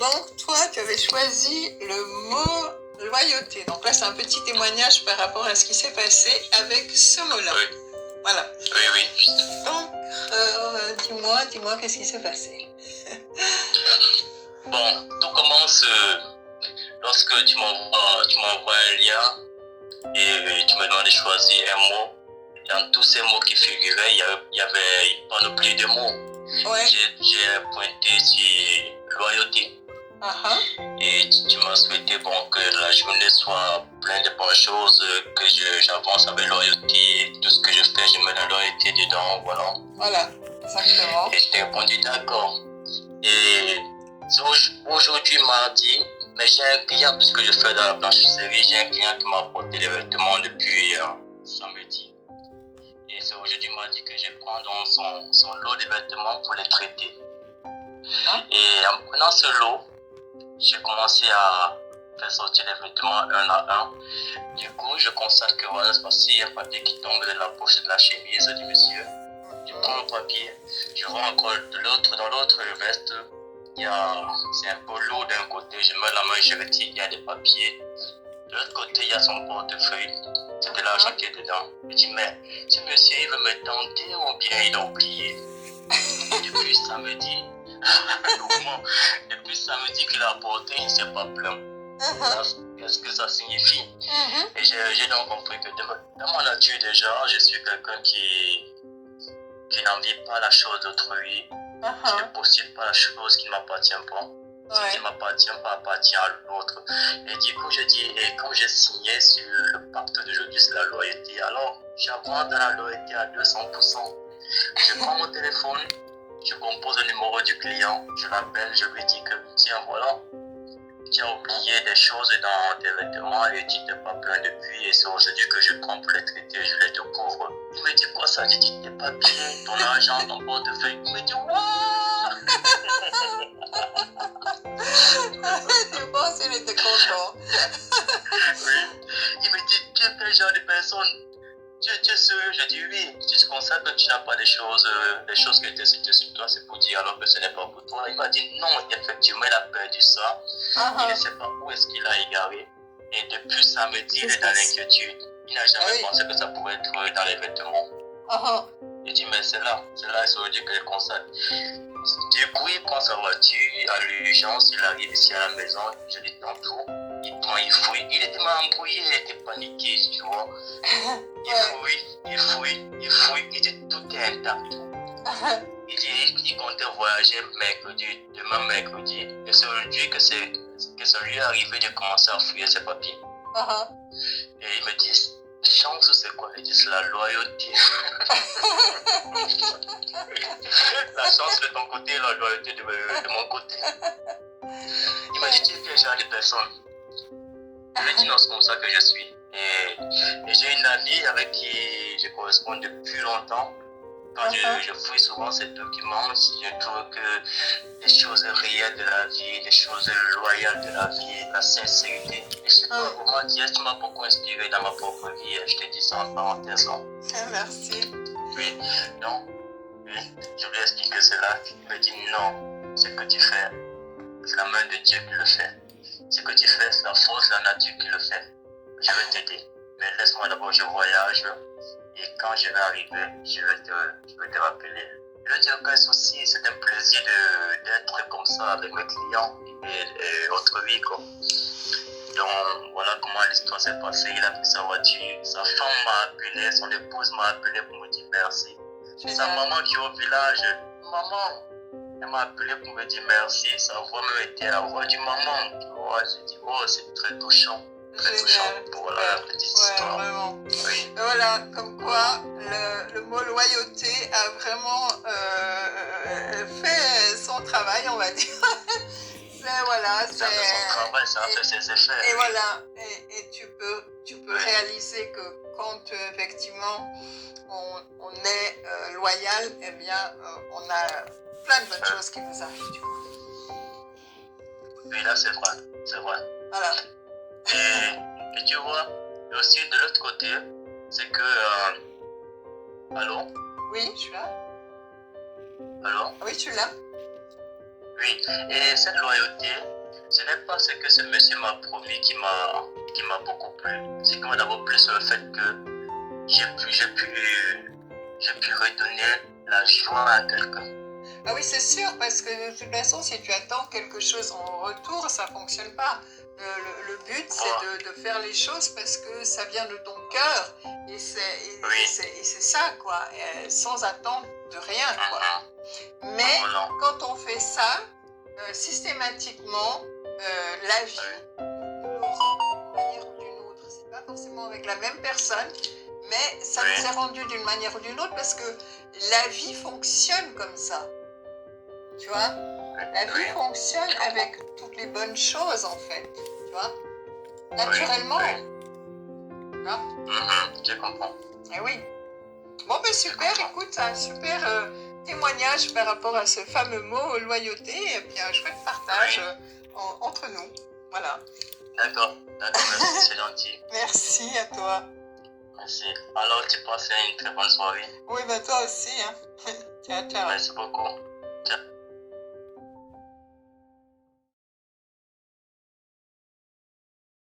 donc toi, tu avais choisi le mot loyauté. Donc là, c'est un petit témoignage par rapport à ce qui s'est passé avec ce mot-là. Oui. Voilà. Oui. Donc, dis-moi, qu'est-ce qui s'est passé? Bon, tout commence lorsque tu m'envoies un lien et tu me demandes de choisir un mot. Dans tous ces mots qui figuraient, il y avait une panoplie de mots. Ouais. J'ai pointé sur loyauté. Et tu m'as souhaité que la journée soit pleine de bonnes choses, que j'avance avec loyauté, tout ce que je fais, je mets la loyauté dedans, voilà. Voilà, exactement. Et je t'ai répondu d'accord. Et aujourd'hui, mardi, mais j'ai un client, puisque je fais dans la blanchisserie, j'ai un client qui m'a apporté les vêtements depuis samedi. Et c'est aujourd'hui, mardi, que je prends donc son lot de vêtements pour les traiter. Et en prenant ce lot, j'ai commencé à faire sortir les vêtements un à un. Du coup, je constate que voilà, c'est parce qu'il y a un papier qui tombe de la poche de la chemise du monsieur. Je prends le papier, je vois encore dans l'autre veste, c'est un peu lourd d'un côté, je mets la main, je retire, il y a des papiers. De l'autre côté, il y a son portefeuille, c'est de l'argent qui est dedans. Je dis, mais ce monsieur, il veut me tenter ou bien il a oublié? Depuis samedi, depuis samedi qu'il a apporté, il ne s'est pas plaint. Qu'est-ce que ça signifie? Et j'ai donc compris que dans ma nature déjà, je suis quelqu'un qui n'envie pas la chose d'autrui, qui ne possède pas la chose qui ne m'appartient pas. Ce qui ne m'appartient pas appartient à l'autre. Et du coup, je dis, et quand j'ai signé sur le pacte d'aujourd'hui, c'est la loyauté, alors j'avance dans la loyauté à 200%. Je prends mon téléphone, je compose le numéro du client, je l'appelle, je lui dis que tiens, voilà, tu as oublié des choses dans tes vêtements et tu t'es pas plaint depuis et c'est aujourd'hui que je prends pour les traiter, je les découvre. Il me dit quoi ça? Je dis tes papiers, ton argent, ton portefeuille. Il me dit waouh! Je pense qu'il était content. Oui. Il me dit tu es quel genre de personne? Tu es sérieux? Je dis oui. Tu constates que tu n'as pas des choses qui étaient sur toi, c'est pour dire alors que ce n'est pas pour toi. Il m'a dit non, effectivement, il a perdu ça. Il ne sait pas où est-ce qu'il a égaré. Et depuis samedi, il est dans l'inquiétude. Il n'a jamais pensé que ça pouvait être dans les vêtements. Il dit mais c'est là, c'est aujourd'hui que je constate. Du coup, il prend sa voiture à l'urgence, il arrive ici à la maison, je lui tantôt. Il fouille. Il était mal embrouillé, il était paniqué, tu vois. Il fouille, il dit tout est intact. Il dit il comptait voyager demain mercredi. Et c'est aujourd'hui que ça lui est arrivé de commencer à fouiller ses papiers. Et il me dit, chance c'est quoi? Il dit c'est la loyauté. La chance de ton côté, la loyauté de mon côté. Il m'a dit tu es quel genre de personne? Je lui ai dit non, c'est comme ça que je suis. Et j'ai une amie avec qui je corresponds depuis longtemps. Quand je fouille souvent ces documents, je trouve que les choses réelles de la vie, les choses loyales de la vie, la sincérité. Et je sais pas comment dire, tu m'as beaucoup inspiré dans ma propre vie. Je te dis ça en parenthèse. Merci. Oui, non, oui, je lui explique que c'est là. Il me dit non, ce que tu fais, c'est la main de Dieu qui le fait. Ce que tu fais, c'est la force de la nature qui le fait. Je vais t'aider. Mais laisse-moi d'abord, je voyage. Et quand je vais arriver, je vais te rappeler. Je vais dire aucun souci, c'est un plaisir d'être comme ça avec mes clients et autre vie, quoi. Donc voilà comment l'histoire s'est passée. Il a pris sa voiture, sa femme m'a appelé, son épouse m'a appelé pour me dire merci. Sa maman qui est au village, maman, elle m'a appelé pour me dire merci. Sa voix me était la voix du maman. Oh, j'ai dit, oh, c'est très touchant. Très touchant. Voilà la petite histoire. Vraiment. Oui. Voilà, comme quoi le mot loyauté a vraiment fait son travail, on va dire. Voilà, ça fait son travail, ça fait ses effets. Et voilà, et tu peux réaliser que quand effectivement on est loyal, eh bien on a plein de bonnes choses qui nous arrivent du coup. Oui, là c'est vrai, c'est vrai. Voilà. Et tu vois, aussi de l'autre côté, c'est que... allô? Oui, je suis là. Allô? Oui, tu es là. Oui, et cette loyauté, ce n'est pas ce que ce monsieur m'a promis qui m'a beaucoup plu. C'est qui m'a d'abord plu sur le fait que j'ai pu redonner la joie à quelqu'un. Ah oui, c'est sûr, parce que de toute façon, si tu attends quelque chose en retour, ça ne fonctionne pas. Le but, c'est de faire les choses parce que ça vient de ton cœur. Et c'est ça, quoi. Sans attendre de rien, quoi. Mais quand on fait ça, systématiquement, la vie nous rend d'une manière ou d'une autre. C'est pas forcément avec la même personne, mais ça nous est rendu d'une manière ou d'une autre parce que la vie fonctionne comme ça. Tu vois, la vie fonctionne avec toutes les bonnes choses en fait, tu vois, naturellement. Tu vois? Je comprends. Eh oui. Bon ben super, écoute, c'est un super témoignage par rapport à ce fameux mot loyauté et puis un chouette partage entre nous. Voilà. D'accord, merci, c'est gentil. Merci à toi. Merci. Alors tu passes une très bonne soirée. Oui, ben toi aussi. Hein. Ciao, ciao. Merci beaucoup. Ciao.